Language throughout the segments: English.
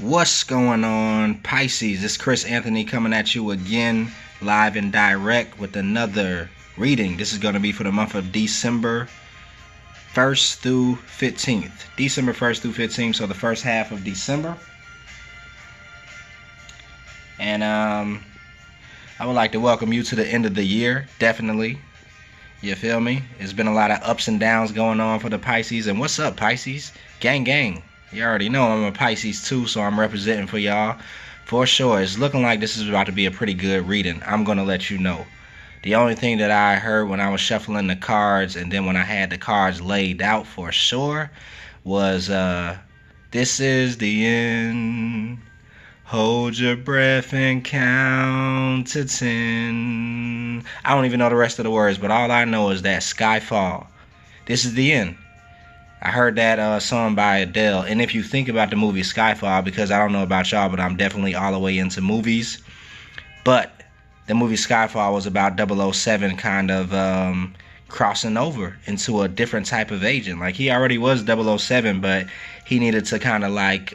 What's going on, Pisces? It's Chris Anthony coming at you again, live and direct with another reading. This is going to be for the month of December 1st through 15th. December 1st through 15th, so the first half of December. And I would like to welcome you to the end of the year, definitely. You feel me? It's been a lot of ups and downs going on for the Pisces. And what's up, Pisces? Gang, gang. You already know I'm a Pisces too, so I'm representing for y'all. For sure, it's looking like this is about to be a pretty good reading. I'm going to let you know. The only thing that I heard when I was shuffling the cards and then when I had the cards laid out for sure was, this is the end. Hold your breath and count to 10. I don't even know the rest of the words, but all I know is that Skyfall. This is the end. I heard that song by Adele, and if you think about the movie Skyfall, because I don't know about y'all, but I'm definitely all the way into movies, but the movie Skyfall was about 007 kind of crossing over into a different type of agent. Like, he already was 007, but he needed to kind of like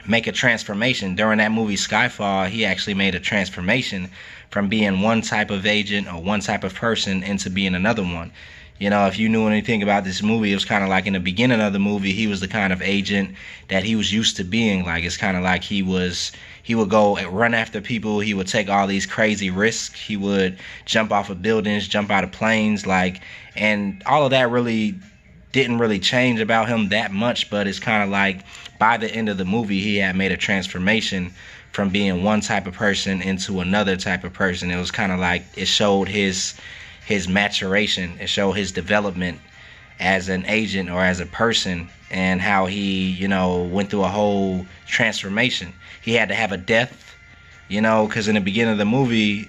make a transformation. During that movie Skyfall, he actually made a transformation from being one type of agent or one type of person into being another one. You know, if you knew anything about this movie, it was kind of like in the beginning of the movie, he was the kind of agent that he was used to being. Like, it's kind of like he would go and run after people. He would take all these crazy risks. He would jump off of buildings, jump out of planes, like, and all of that really didn't really change about him that much. But it's kind of like by the end of the movie, he had made a transformation from being one type of person into another type of person. It was kind of like it showed his maturation. It showed his development as an agent or as a person, and how he, you know, went through a whole transformation. He had to have a death, you know, because in the beginning of the movie,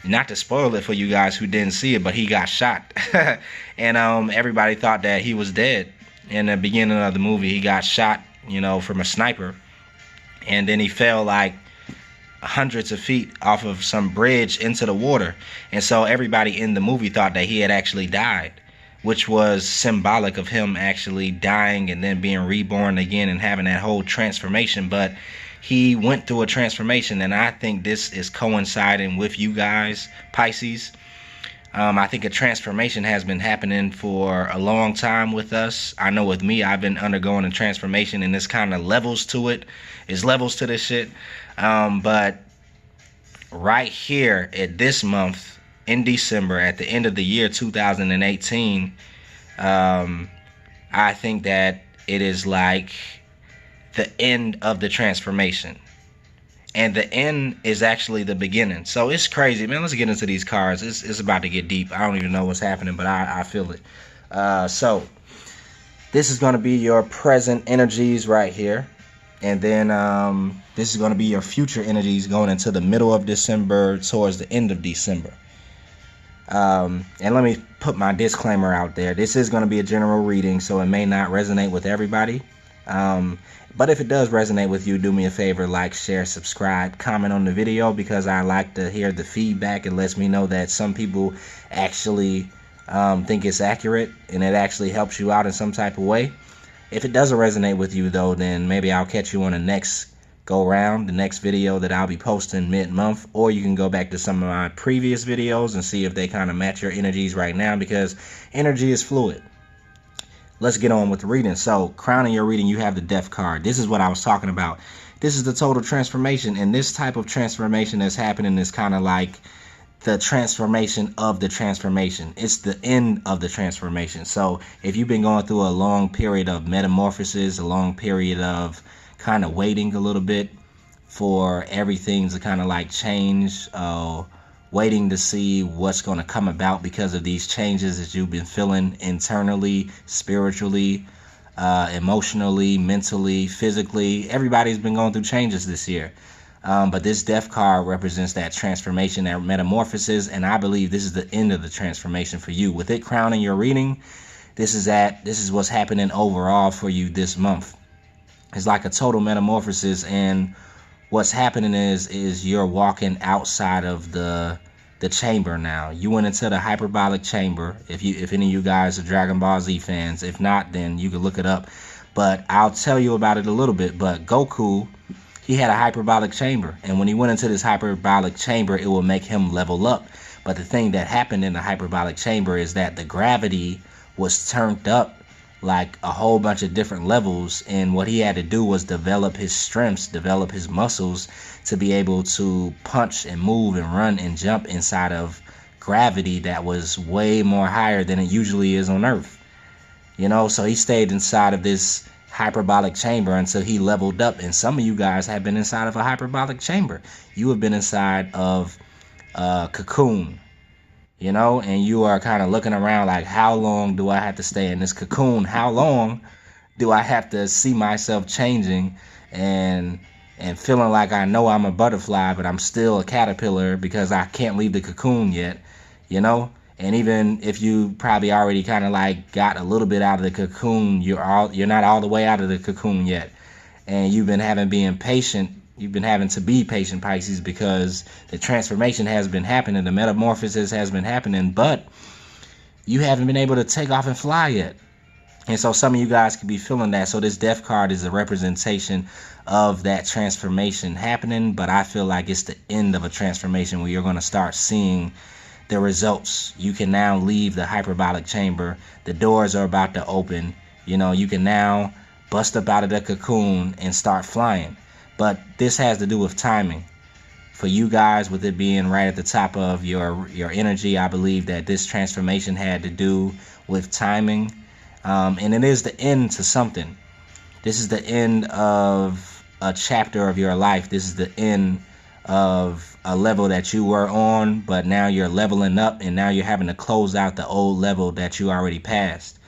not to spoil it for you guys who didn't see it, but he got shot. And everybody thought that he was dead. In the beginning of the movie, he got shot, you know, from a sniper, and then he fell like hundreds of feet off of some bridge into the water. And so everybody in the movie thought that he had actually died, which was symbolic of him actually dying and then being reborn again and having that whole transformation. But he went through a transformation, and I think this is coinciding with you guys, Pisces. I think a transformation has been happening for a long time with us. I know with me, I've been undergoing a transformation, and there's kind of levels to it. There's levels to this shit. But right here at this month, in December, at the end of the year 2018, I think that it is like the end of the transformation. And the end is actually the beginning. So it's crazy, man. Let's get into these cards. It's about to get deep. I don't even know what's happening, but I feel it. So this is going to be your present energies right here. And then this is going to be your future energies going into the middle of December towards the end of December. And let me put my disclaimer out there. This is going to be a general reading, so it may not resonate with everybody. But if it does resonate with you, do me a favor, like, share, subscribe, comment on the video, because I like to hear the feedback. It lets me know that some people actually think it's accurate, and it actually helps you out in some type of way. If it doesn't resonate with you, though, then maybe I'll catch you on the next go-round, the next video that I'll be posting mid-month, or you can go back to some of my previous videos and see if they kind of match your energies right now, because energy is fluid. Let's get on with the reading. So, crowning your reading, you have the Death card. This is what I was talking about. This is the total transformation, and this type of transformation that's happening is kind of like the transformation of the transformation. It's the end of the transformation. So, if you've been going through a long period of metamorphosis, a long period of kind of waiting a little bit for everything to kind of like change, waiting to see what's going to come about because of these changes that you've been feeling internally, spiritually, emotionally, mentally, physically. Everybody's been going through changes this year. But this Death card represents that transformation, that metamorphosis, and I believe this is the end of the transformation for you. With it crowning your reading, this is what's happening overall for you this month. It's like a total metamorphosis, and what's happening is you're walking outside of the chamber now. You went into the hyperbolic chamber. If any of you guys are Dragon Ball Z fans, if not, then you can look it up. but I'll tell you about it a little bit. But Goku, he had a hyperbolic chamber, and when he went into this hyperbolic chamber, it will make him level up. But the thing that happened in the hyperbolic chamber is that the gravity was turned up like a whole bunch of different levels, and what he had to do was develop his strengths, develop his muscles to be able to punch and move and run and jump inside of gravity that was way more higher than it usually is on Earth. So he stayed inside of this hyperbolic chamber until he leveled up. And some of you guys have been inside of a hyperbolic chamber. You have been inside of a cocoon, and you are kind of looking around like, how long do I have to stay in this cocoon? How long do I have to see myself changing and feeling like I know I'm a butterfly, but I'm still a caterpillar because I can't leave the cocoon yet, And even if you probably already kind of like got a little bit out of the cocoon, you're not all the way out of the cocoon yet. And you've been having to be patient, Pisces, because the transformation has been happening, the metamorphosis has been happening, but you haven't been able to take off and fly yet. And so some of you guys could be feeling that. So this death card is a representation of that transformation happening, but I feel like it's the end of a transformation where you're going to start seeing the results. You can now leave the hyperbolic chamber. The doors are about to open. You can now bust up out of the cocoon and start flying. But this has to do with timing. For you guys, with it being right at the top of your energy, I believe that this transformation had to do with timing. And it is the end to something. This is the end of a chapter of your life. This is the end of a level that you were on, but now you're leveling up, and now you're having to close out the old level that you already passed.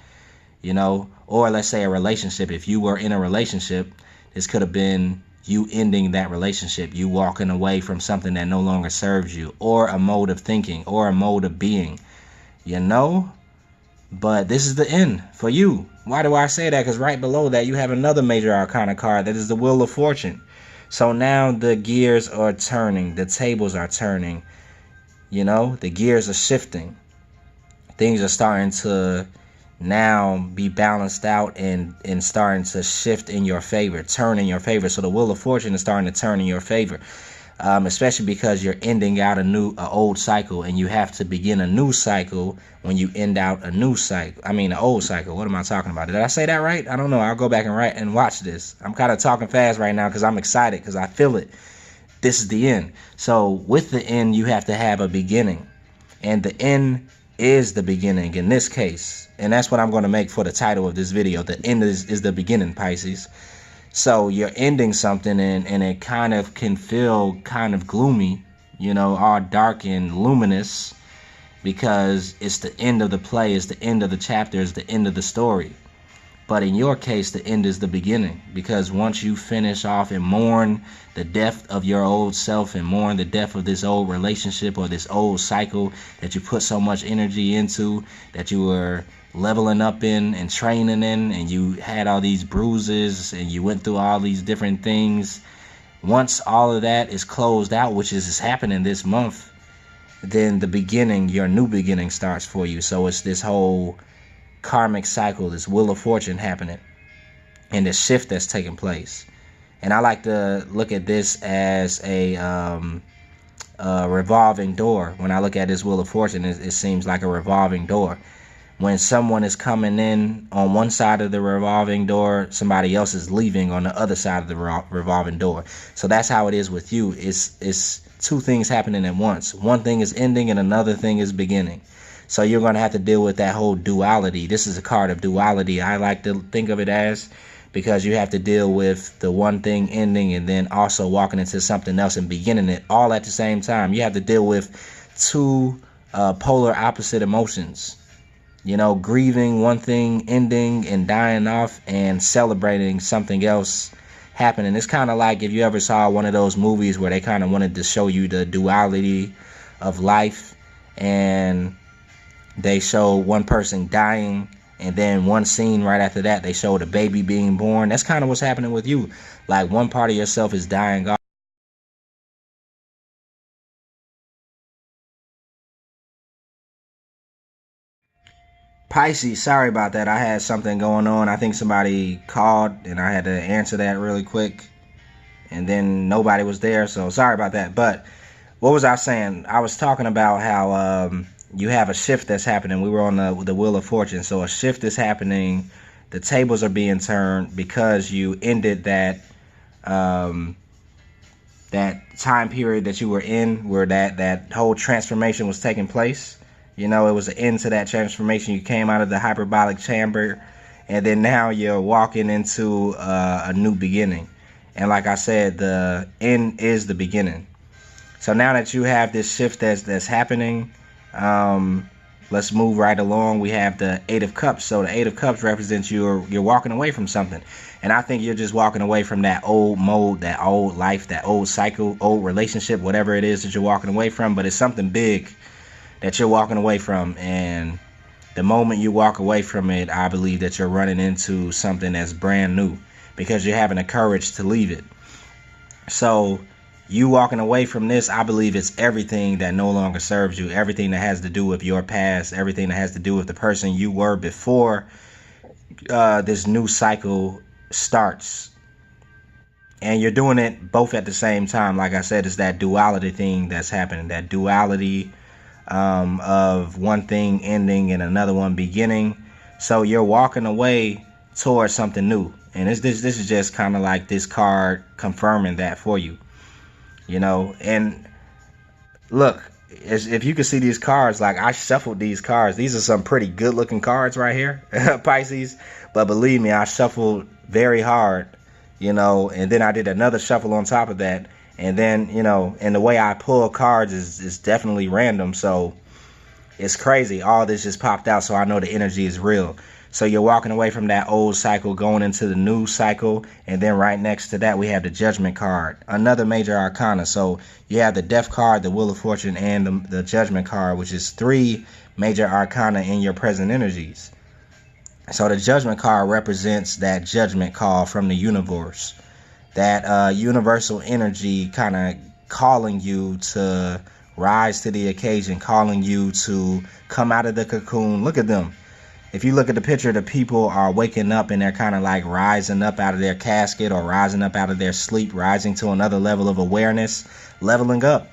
Or let's say a relationship. If you were in a relationship, this could have been you ending that relationship, you walking away from something that no longer serves you, or a mode of thinking, or a mode of being, But this is the end for you. Why do I say that? Because right below that, you have another major arcana card that is the Wheel of Fortune. So now the gears are turning, the tables are turning, the gears are shifting. Things are starting to now be balanced out and starting to shift in your favor, turn in your favor. So the Wheel of Fortune is starting to turn in your favor, especially because you're ending out an old cycle, and you have to begin a new cycle when you end out an old cycle. What am I talking about? Did I say that right? I don't know. I'll go back and watch this. I'm kind of talking fast right now because I'm excited because I feel it. This is the end. So with the end, you have to have a beginning, and the end is the beginning in this case. And that's what I'm going to make for the title of this video. The end is the beginning, Pisces. So you're ending something, and it kind of can feel kind of gloomy, all dark and luminous, because it's the end of the play, it's the end of the chapter, it's the end of the story. But in your case, the end is the beginning, because once you finish off and mourn the death of your old self and mourn the death of this old relationship or this old cycle that you put so much energy into, that you were leveling up in and training in, and you had all these bruises and you went through all these different things. Once all of that is closed out, which is happening this month, then the beginning, your new beginning starts for you. So it's this whole karmic cycle, this Wheel of Fortune happening, and the shift that's taking place. And I like to look at this as a revolving door. When I look at this Wheel of Fortune, it seems like a revolving door. When someone is coming in on one side of the revolving door, somebody else is leaving on the other side of the revolving door. So that's how it is with you. It's two things happening at once. One thing is ending and another thing is beginning. So you're going to have to deal with that whole duality. This is a card of duality, I like to think of it as, because you have to deal with the one thing ending and then also walking into something else and beginning it all at the same time. You have to deal with two polar opposite emotions. Grieving one thing ending and dying off, and celebrating something else happening. It's kind of like if you ever saw one of those movies where they kind of wanted to show you the duality of life, and they show one person dying, and then one scene right after that, they show the baby being born. That's kind of what's happening with you. Like one part of yourself is dying off. Pisces, sorry about that. I had something going on. I think somebody called and I had to answer that really quick. And then nobody was there, so sorry about that. But what was I saying? I was talking about how you have a shift that's happening. We were on the Wheel of Fortune. So a shift is happening. The tables are being turned because you ended that that time period that you were in where that whole transformation was taking place. You know, it was an end to that transformation. You came out of the hyperbolic chamber, and then now you're walking into a new beginning. And like I said, the end is the beginning. So now that you have this shift that's happening, let's move right along. We have the Eight of Cups. So the Eight of Cups represents you're walking away from something. And I think you're just walking away from that old mode, that old life, that old cycle, old relationship, whatever it is that you're walking away from. But it's something big that you're walking away from. And the moment you walk away from it, I believe that you're running into something that's brand new because you're having the courage to leave it. So you walking away from this, I believe it's everything that no longer serves you, everything that has to do with your past, everything that has to do with the person you were before this new cycle starts. And you're doing it both at the same time. Like I said, it's that duality thing that's happening, that duality of one thing ending and another one beginning. So you're walking away towards something new. And this is just kind of like this card confirming that for you. You know, and look, if you can see these cards, like I shuffled these cards. These are some pretty good looking cards right here, Pisces. But believe me, I shuffled very hard, you know, and then I did another shuffle on top of that. And then, you know, and the way I pull cards is definitely random. So it's crazy. All this just popped out. So I know the energy is real. So you're walking away from that old cycle, going into the new cycle. And then right next to that, we have the Judgment card, another major arcana. So you have the Death card, the Wheel of Fortune, and the Judgment card, which is 3 major arcana in your present energies. So the Judgment card represents that judgment call from the universe, that universal energy kind of calling you to rise to the occasion, calling you to come out of the cocoon. Look at them. If you look at the picture, the people are waking up and they're kind of like rising up out of their casket or rising up out of their sleep, rising to another level of awareness, leveling up.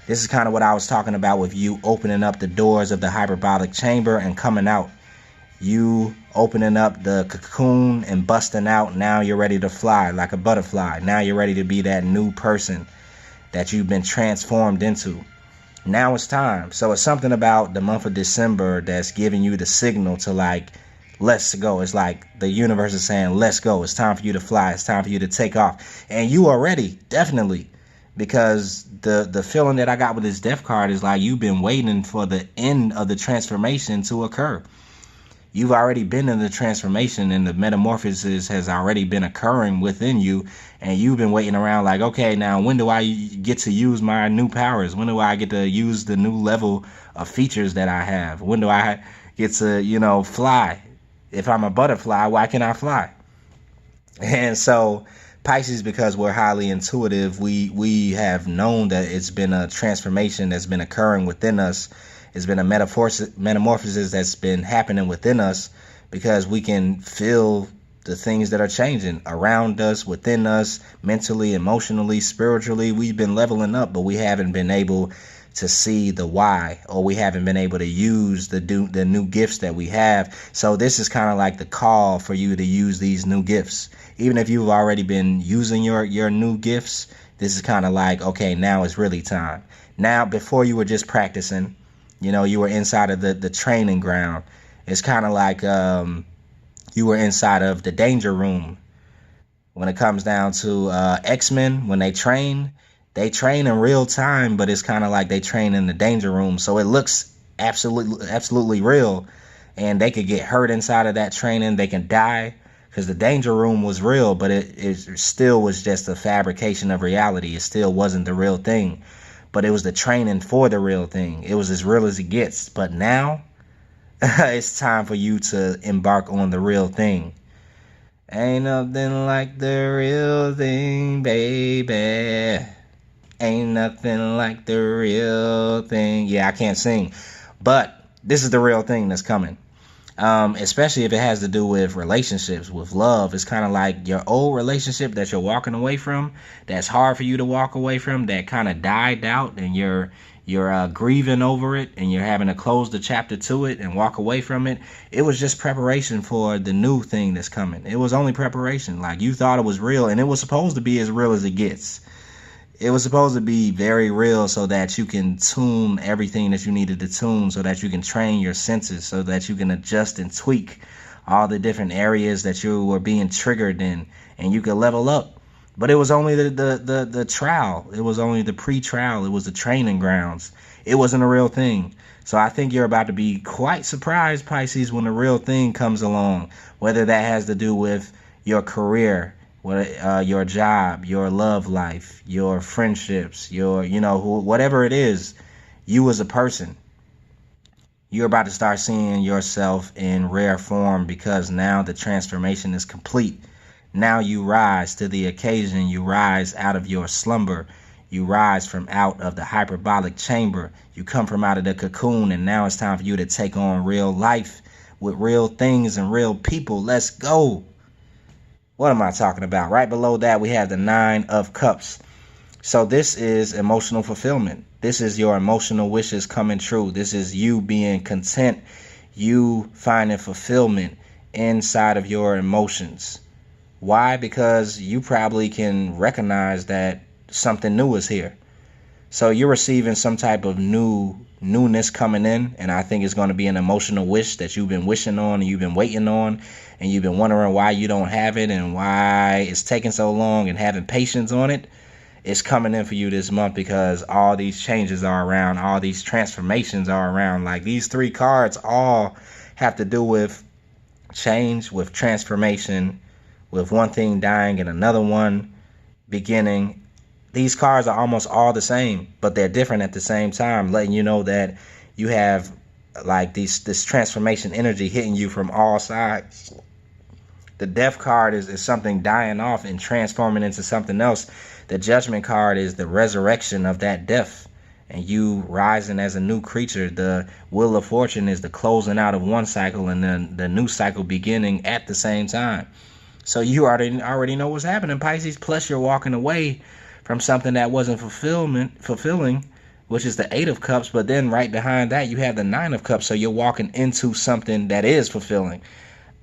This is kind of what I was talking about with you opening up the doors of the hyperbolic chamber and coming out. You opening up the cocoon and busting out. Now you're ready to fly like a butterfly. Now you're ready to be that new person that you've been transformed into. Now it's time. So it's something about the month of December that's giving you the signal to like, let's go. It's like the universe is saying, let's go. It's time for you to fly. It's time for you to take off. And you are ready, definitely. Because the feeling that I got with this Death card is like you've been waiting for the end of the transformation to occur. You've already been in the transformation and the metamorphosis has already been occurring within you. And you've been waiting around like, okay, now when do I get to use my new powers? When do I get to use the new level of features that I have? When do I get to, you know, fly? If I'm a butterfly, why can't I fly? And so Pisces, because we're highly intuitive, we have known that it's been a transformation that's been occurring within us. It's been a metamorphosis that's been happening within us because we can feel the things that are changing around us, within us, mentally, emotionally, spiritually. We've been leveling up, but we haven't been able to see the why, or we haven't been able to use the new gifts that we have. So this is kind of like the call for you to use these new gifts. Even if you've already been using your new gifts, this is kind of like, okay, now it's really time. Now, before you were just practicing, you know, you were inside of the training ground. It's kind of like you were inside of the danger room. When it comes down to X-Men, when they train in real time, but it's kind of like they train in the danger room. So it looks absolutely real. And they could get hurt inside of that training. They can die because the danger room was real, but it still was just a fabrication of reality. It still wasn't the real thing. But it was the training for the real thing. It was as real as it gets. But now, it's time for you to embark on the real thing. Ain't nothing like the real thing, baby. Ain't nothing like the real thing. Yeah, I can't sing. But this is the real thing that's coming. Especially if it has to do with relationships, with love. It's kind of like your old relationship that you're walking away from, that's hard for you to walk away from, that kind of died out, and you're grieving over it, and you're having to close the chapter to it and walk away from it. It was just preparation for the new thing that's coming. It was only preparation. Like, you thought it was real, and it was supposed to be as real as it gets. It was supposed to be very real so that you can tune everything that you needed to tune, so that you can train your senses, so that you can adjust and tweak all the different areas that you were being triggered in, and you could level up. But it was only the trial. It was only the pre-trial. It was the training grounds. It wasn't a real thing. So I think you're about to be quite surprised, Pisces, when the real thing comes along, whether that has to do with your career, your job, your love life, your friendships, your, whatever it is, you as a person, you're about to start seeing yourself in rare form, because now the transformation is complete. Now you rise to the occasion. You rise out of your slumber. You rise from out of the hyperbolic chamber. You come from out of the cocoon, and now it's time for you to take on real life with real things and real people. Let's go. What am I talking about? Right below that, we have the 9 of Cups. So this is emotional fulfillment. This is your emotional wishes coming true. This is you being content, you finding fulfillment inside of your emotions. Why? Because you probably can recognize that something new is here. So you're receiving some type of newness coming in, and I think it's going to be an emotional wish that you've been wishing on and you've been waiting on, and you've been wondering why you don't have it and why it's taking so long and having patience on it. It's coming in for you this month, because all these changes are around, all these transformations are around. Like, these 3 cards all have to do with change, with transformation, with one thing dying and another one beginning. These cards are almost all the same, but they're different at the same time, letting you know that you have like this transformation energy hitting you from all sides. The Death card is something dying off and transforming into something else. The Judgment card is the resurrection of that death and you rising as a new creature. The Wheel of Fortune is the closing out of one cycle and then the new cycle beginning at the same time. So you already know what's happening, Pisces. Plus you're walking away from something that wasn't fulfilling, which is the 8 of Cups. But then right behind that, you have the 9 of Cups. So you're walking into something that is fulfilling.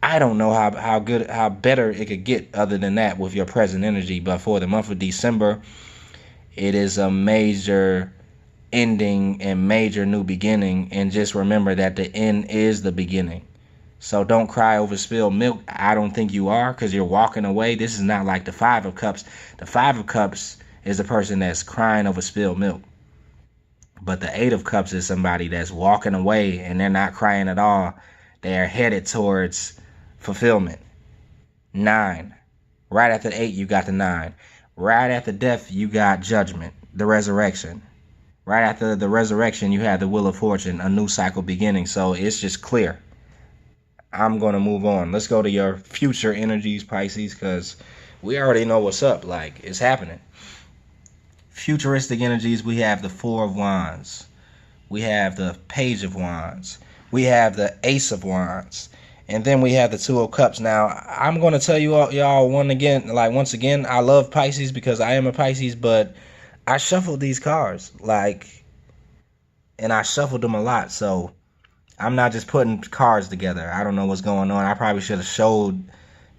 I don't know how better it could get other than that with your present energy. But for the month of December, it is a major ending and major new beginning. And just remember that the end is the beginning. So don't cry over spilled milk. I don't think you are, because you're walking away. This is not like the 5 of Cups. The 5 of Cups is the person that's crying over spilled milk. But the 8 of Cups is somebody that's walking away and they're not crying at all. They're headed towards fulfillment. 9. Right after 8, you got the 9. Right after death, you got Judgment, the resurrection. Right after the resurrection, you have the Wheel of Fortune, a new cycle beginning. So it's just clear. I'm going to move on. Let's go to your future energies, Pisces, because we already know what's up. Like, it's happening. Futuristic energies, we have the 4 of Wands. We have the Page of Wands. We have the Ace of Wands. And then we have the 2 of Cups. Now, I'm going to tell you all, y'all, once again, I love Pisces because I am a Pisces, but I shuffled these cards, and I shuffled them a lot. So I'm not just putting cards together. I don't know what's going on. I probably should have showed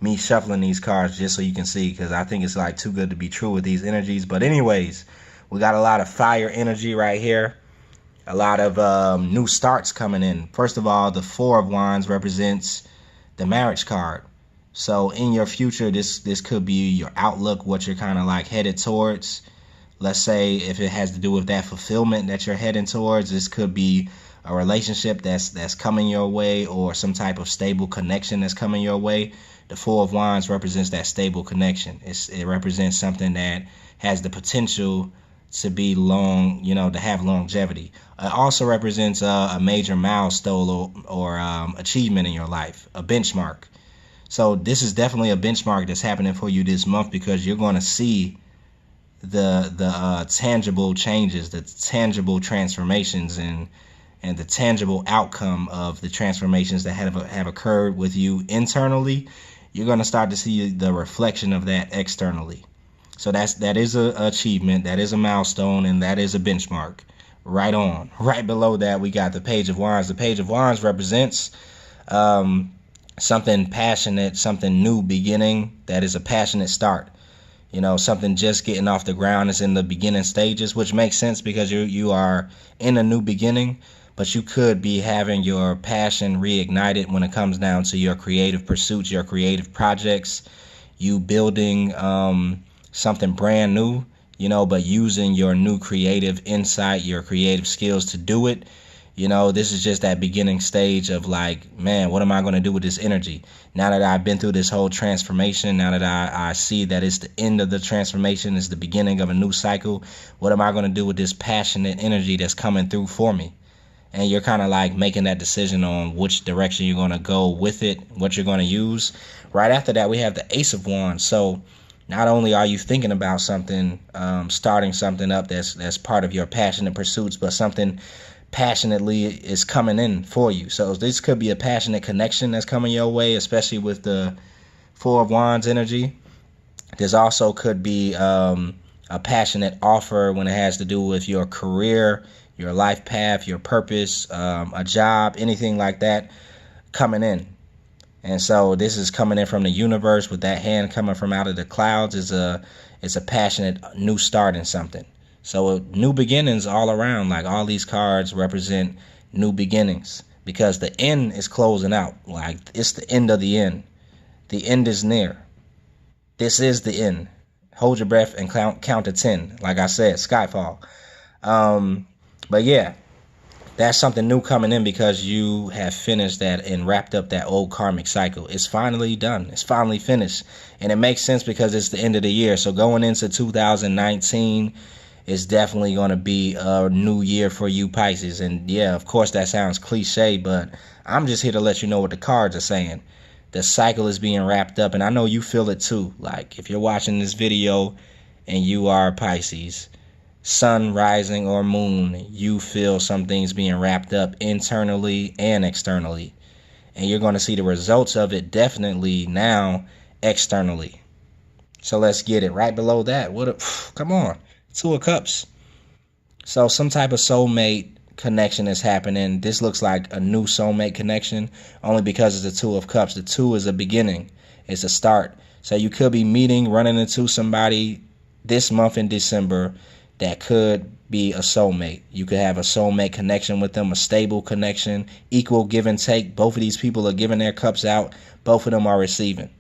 me shuffling these cards just so you can see, because I think it's like too good to be true with these energies. But anyways, we got a lot of fire energy right here. A lot of new starts coming in. First of all, the 4 of Wands represents the marriage card. So in your future, this could be your outlook, what you're kind of like headed towards. Let's say if it has to do with that fulfillment that you're heading towards, this could be a relationship that's coming your way, or some type of stable connection that's coming your way. The 4 of Wands represents that stable connection. It represents something that has the potential to be long, to have longevity. It also represents a major milestone or achievement in your life, a benchmark. So this is definitely a benchmark that's happening for you this month, because you're going to see the tangible changes, the tangible transformations, and and the tangible outcome of the transformations that have occurred with you internally, you're going to start to see the reflection of that externally. So that is a achievement, that is a milestone, and that is a benchmark. Right on. Right below that, we got the Page of Wands. The Page of Wands represents something passionate, something new beginning. That is a passionate start. You know, something just getting off the ground is in the beginning stages, which makes sense because you are in a new beginning. But you could be having your passion reignited when it comes down to your creative pursuits, your creative projects, you building something brand new, you know, but using your new creative insight, your creative skills to do it. You know, this is just that beginning stage of like, man, what am I going to do with this energy? Now that I've been through this whole transformation, now that I see that it's the end of the transformation, it's the beginning of a new cycle, what am I going to do with this passionate energy that's coming through for me? And you're kind of like making that decision on which direction you're going to go with it, what you're going to use. Right after that, we have the Ace of Wands. So not only are you thinking about something, starting something up that's part of your passionate pursuits, but something passionately is coming in for you. So this could be a passionate connection that's coming your way, especially with the Four of Wands energy. This also could be a passionate offer when it has to do with your career, your life path, your purpose, a job, anything like that coming in. And so this is coming in from the universe with that hand coming from out of the clouds. It's a passionate new start in something. So new beginnings all around, like all these cards represent new beginnings because the end is closing out. Like it's the end of the end. The end is near. This is the end. Hold your breath and count to 10. Like I said, Skyfall. But yeah, that's something new coming in because you have finished that and wrapped up that old karmic cycle. It's finally done. It's finally finished. And it makes sense because it's the end of the year. So going into 2019 is definitely going to be a new year for you Pisces. And yeah, of course that sounds cliche, but I'm just here to let you know what the cards are saying. The cycle is being wrapped up, and I know you feel it too. Like if you're watching this video and you are Pisces, sun, rising, or moon, you feel some things being wrapped up internally and externally. And you're going to see the results of it definitely now externally. So let's get it. Right below that, come on, Two of Cups. So some type of soulmate connection is happening. This looks like a new soulmate connection only because it's the Two of Cups. The two is a beginning. It's a start. So you could be running into somebody this month in December that could be a soulmate. You could have a soulmate connection with them, a stable connection, equal give and take. Both of these people are giving their cups out. Both of them are receiving.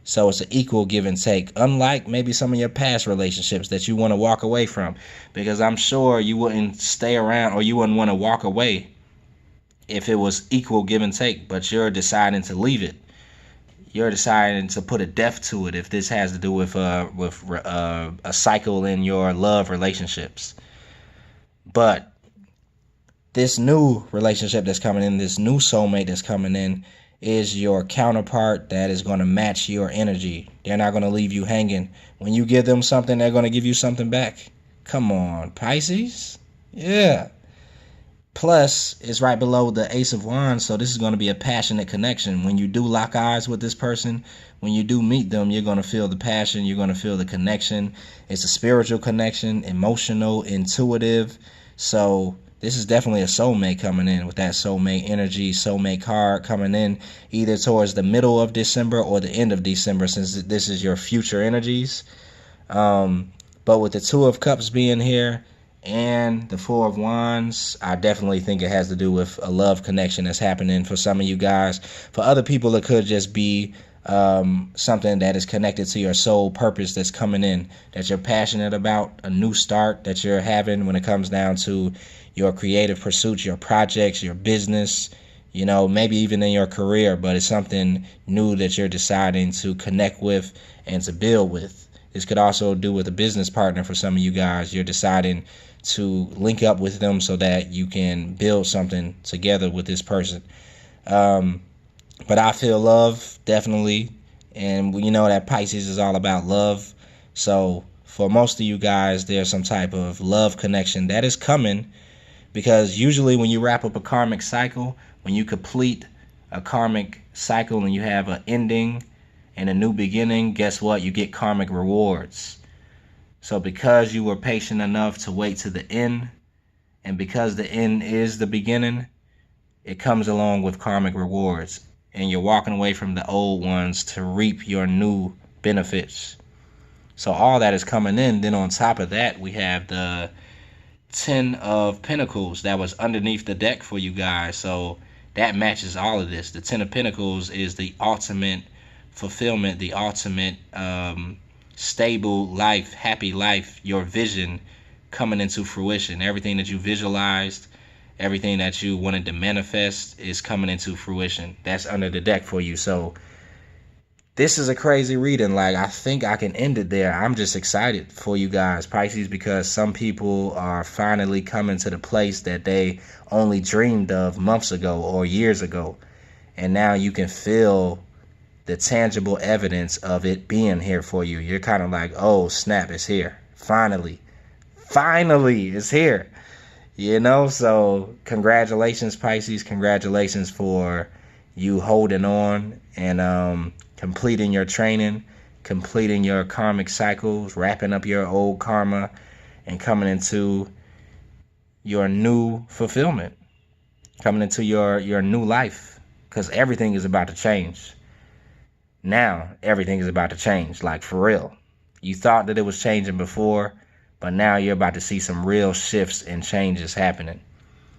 So it's an equal give and take, unlike maybe some of your past relationships that you want to walk away from, because I'm sure you wouldn't stay around or you wouldn't want to walk away if it was equal give and take, but you're deciding to leave it. You're deciding to put a death to it if this has to do with a cycle in your love relationships. But this new relationship that's coming in, this new soulmate that's coming in, is your counterpart that is going to match your energy. They're not going to leave you hanging. When you give them something, they're going to give you something back. Come on, Pisces. Yeah. Plus, it's right below the Ace of Wands, so this is going to be a passionate connection. When you do lock eyes with this person, when you do meet them, you're going to feel the passion, you're going to feel the connection. It's a spiritual connection, emotional, intuitive. So this is definitely a soulmate coming in with that soulmate energy, soulmate card coming in either towards the middle of December or the end of December, since this is your future energies. But with the Two of Cups being here and the Four of Wands, I definitely think it has to do with a love connection that's happening for some of you guys. For other people, it could just be something that is connected to your soul purpose that's coming in, that you're passionate about, a new start that you're having when it comes down to your creative pursuits, your projects, your business, you know, maybe even in your career, but it's something new that you're deciding to connect with and to build with. This could also do with a business partner for some of you guys. You're deciding to link up with them so that you can build something together with this person. But I feel love, definitely. And you know that Pisces is all about love. So for most of you guys, there's some type of love connection that is coming Because usually when you wrap up a karmic cycle, when you complete a karmic cycle and you have an ending and a new beginning, guess what? You get karmic rewards. So because you were patient enough to wait to the end, and because the end is the beginning, it comes along with karmic rewards. And you're walking away from the old ones to reap your new benefits. So all that is coming in. Then on top of that, we have the 10 of Pentacles that was underneath the deck for you guys. So that matches all of this. The 10 of Pentacles is the ultimate fulfillment, the ultimate stable life, happy life, your vision coming into fruition. Everything that you visualized, everything that you wanted to manifest is coming into fruition. That's under the deck for you. So this is a crazy reading. Like, I think I can end it there. I'm just excited for you guys, Pisces, because some people are finally coming to the place that they only dreamed of months ago or years ago. And now you can feel the tangible evidence of it being here for you. You're kind of like, oh, snap, it's here. Finally, it's here. You know, so congratulations, Pisces. Congratulations for you holding on and completing your training, completing your karmic cycles, wrapping up your old karma, and coming into your new fulfillment, coming into your new life, because everything is about to change. Now, everything is about to change, like for real. You thought that it was changing before, but now you're about to see some real shifts and changes happening.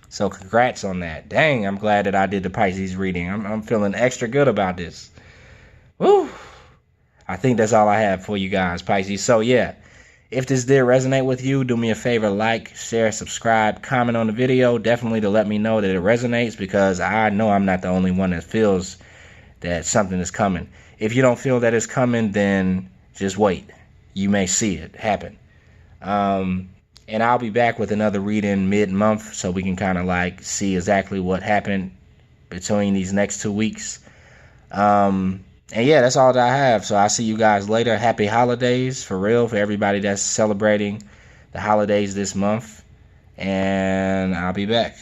So congrats on that. Dang, I'm glad that I did the Pisces reading. I'm feeling extra good about this. Woo! I think that's all I have for you guys, Pisces. So yeah, if this did resonate with you, do me a favor, like, share, subscribe, comment on the video. Definitely to let me know that it resonates, because I know I'm not the only one that feels that something is coming. If you don't feel that it's coming, then just wait. You may see it happen. And I'll be back with another reading mid-month, so we can kind of like see exactly what happened between these next 2 weeks. And yeah, that's all that I have. So I'll see you guys later. Happy holidays, for real, for everybody that's celebrating the holidays this month. And I'll be back.